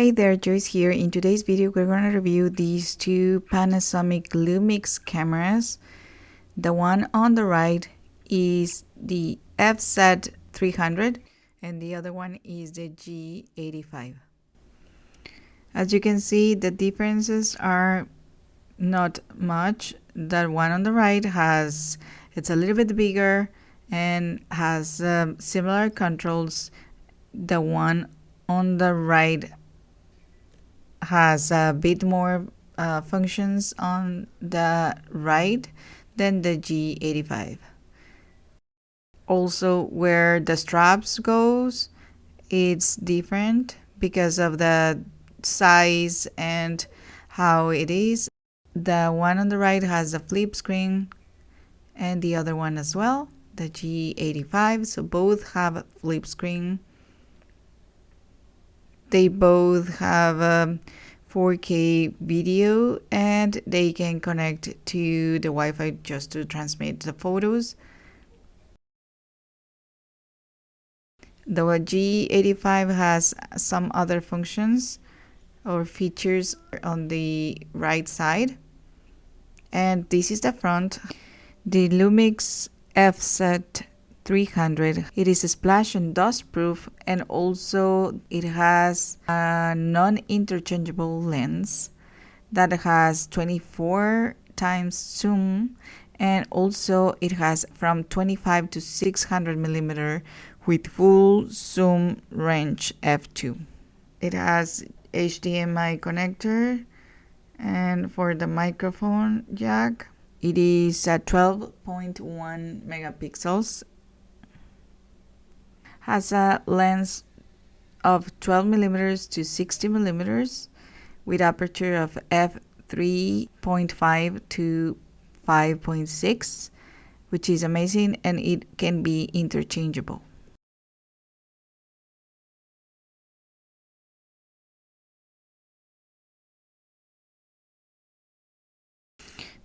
Hey there, Joyce here. In today's video, we're going to review these two Panasonic LUMIX cameras. The one on the right is the FZ300 and the other one is the G85. As you can see, the differences are not much. That one on the right it's a little bit bigger and has similar controls. The one on the right has a bit more functions on the right than the G85. Also, where the straps goes, it's different because of the size and how it is. The one on the right has a flip screen and the other one as well, the G85. So both have a flip screen. They both have 4K video and they can connect to the Wi-Fi just to transmit the photos. The G85 has some other functions or features on the right side. And this is the front. The LUMIX FZ300. It is splash and dust proof, and also it has a non-interchangeable lens that has 24 times zoom, and also it has from 25 to 600 millimeter with full zoom range f2. It has HDMI connector, and for the microphone jack, it is at 12.1 megapixels. Has a lens of 12 millimeters to 60 millimeters with aperture of f3.5 to 5.6, which is amazing, and it can be interchangeable.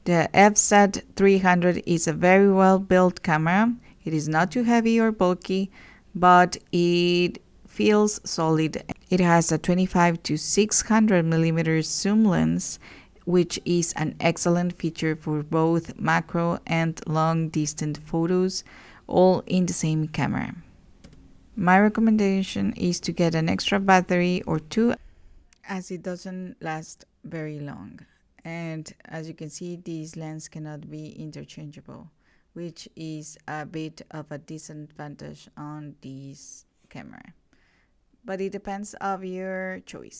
The FZ300 is a very well built camera. It is not too heavy or bulky, but it feels solid. It has a 25 to 600 millimeter zoom lens, which is an excellent feature for both macro and long distance photos, all in the same camera. My recommendation is to get an extra battery or two, as it doesn't last very long. And as you can see, these lenses cannot be interchangeable, which is a bit of a disadvantage on this camera. But it depends on your choice.